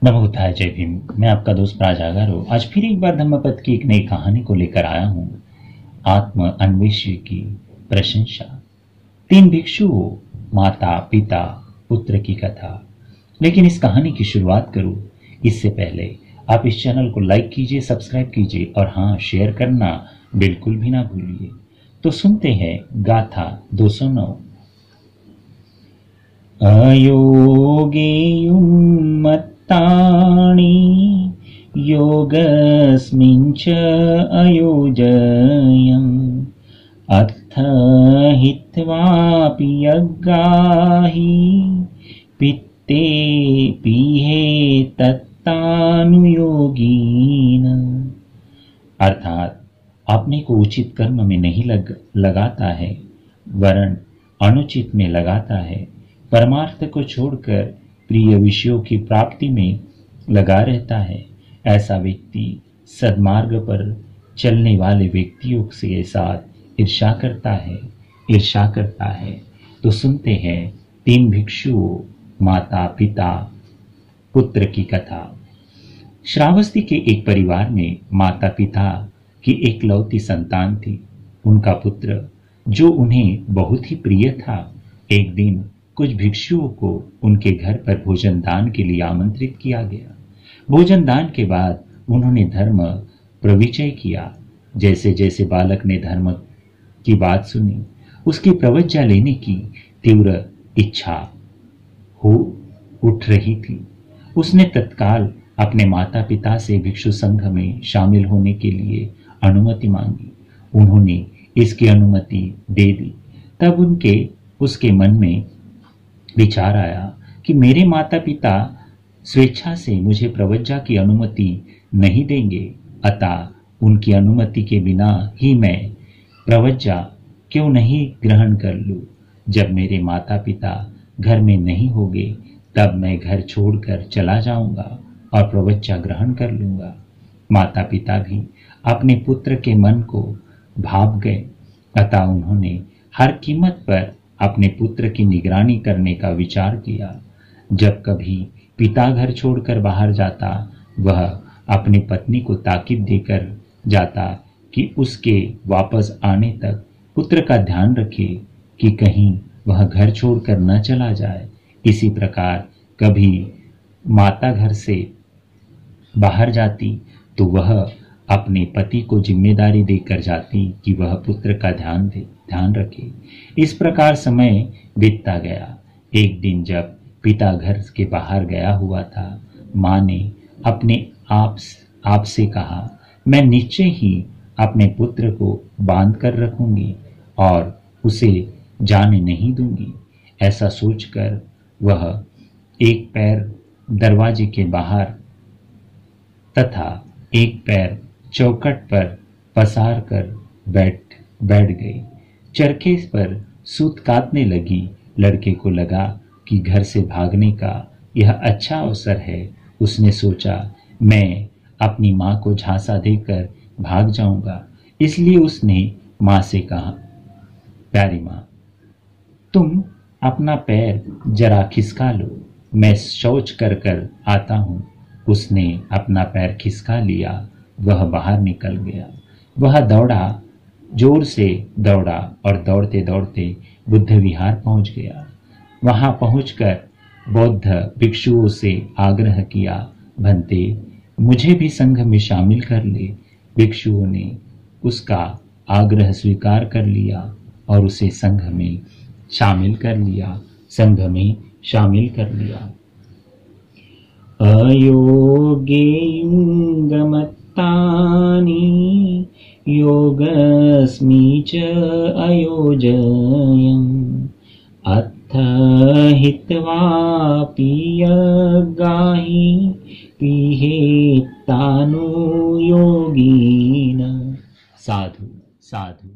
नमो बुद्धाय, जय भीम। मैं आपका दोस्त प्राजागर हूँ। आज फिर एक बार धम्मपद की एक नई कहानी को लेकर आया हूँ। आत्म अन्वेषी की प्रशंसा। 3 भिक्षुओं, माता पिता पुत्र की कथा। लेकिन इस कहानी की शुरुआत करूँ इससे पहले आप इस चैनल को लाइक कीजिए, सब्सक्राइब कीजिए और हाँ, शेयर करना बिल्कुल भी ना भूलिए। तो सुनते हैं गाथा 209। अयोगेयुन्मत्तानि योगस्मिञ्च अयोजयम् अथ हित्वापि यज्ञाहि पित्ते पीहे तत्तानुयोगीन। अर्थात अपने को उचित कर्म में नहीं लगाता है, वरन अनुचित में लगाता है। परमार्थ को छोड़कर प्रिय विषयों की प्राप्ति में लगा रहता है। ऐसा व्यक्ति सद्मार्ग पर चलने वाले व्यक्तियों के साथ ईर्ष्या करता है। तो सुनते हैं 3 भिक्षुओं, माता पिता पुत्र की कथा। श्रावस्ती के एक परिवार में माता पिता की एकलौती संतान थी। उनका पुत्र, जो उन्हें बहुत ही प्रिय था, एक दिन कुछ भिक्षुओं को उनके घर पर भोजन दान के लिए आमंत्रित किया गया। भोजन दान के बाद उन्होंने धर्म प्रविचय किया। जैसे जैसे बालक ने धर्म की बात सुनी, उसकी प्रवज्ञा लेने की तीव्र इच्छा हो उठ रही थी। उसने तत्काल अपने माता पिता से भिक्षु संघ में शामिल होने के लिए अनुमति मांगी। उन्होंने इसकी अनुमति दे दी। तब उसके मन में विचार आया कि मेरे माता पिता स्वेच्छा से मुझे प्रवज्ञा की अनुमति नहीं देंगे, अतः उनकी अनुमति के बिना ही मैं प्रवज्ञा क्यों नहीं ग्रहण कर लूं। जब मेरे माता पिता घर में नहीं होंगे तब मैं घर छोड़कर चला जाऊंगा और प्रवज्ञा ग्रहण कर लूंगा। माता पिता भी अपने पुत्र के मन को भाप गए, अतः उन्होंने हर कीमत पर अपने पुत्र की निगरानी करने का विचार किया। जब कभी पिता घर छोड़कर बाहर जाता, वह अपनी पत्नी को ताकीद देकर जाता कि उसके वापस आने तक पुत्र का ध्यान रखे कि कहीं वह घर छोड़कर न चला जाए। इसी प्रकार कभी माता घर से बाहर जाती तो वह अपने पति को जिम्मेदारी देकर जाती कि वह पुत्र का ध्यान रखे। इस प्रकार समय बीतता गया। एक दिन जब पिता घर के बाहर गया हुआ था, माँ ने अपने आप से कहा, मैं निश्चय ही अपने पुत्र को बांध कर रखूंगी और उसे जाने नहीं दूंगी। ऐसा सोचकर वह एक पैर दरवाजे के बाहर तथा एक पैर चौखट पर पसार कर बैठ गई। चरखे पर सूत काटने लगी। लड़के को लगा कि घर से भागने का यह अच्छा अवसर है। उसने सोचा, मैं अपनी माँ को झांसा देकर भाग जाऊंगा। इसलिए उसने माँ से कहा, प्यारी माँ, तुम अपना पैर जरा खिसका लो, मैं शौच कर आता हूँ। उसने अपना पैर खिसका लिया। वह बाहर निकल गया। वह दौड़ा, जोर से दौड़ा और दौड़ते दौड़ते बुद्ध विहार पहुंच गया। वहां पहुंचकर बौद्ध भिक्षुओं से आग्रह किया, भंते, मुझे भी संघ में शामिल कर ले। भिक्षुओं ने उसका आग्रह स्वीकार कर लिया और उसे संघ में शामिल कर लिया। अयोगेयुंगमत्तानि योगस्मि च अयोजयम् अथ हित्वापि यज्ञाहि पीहेत्तानुयोगीन। साधु साधु।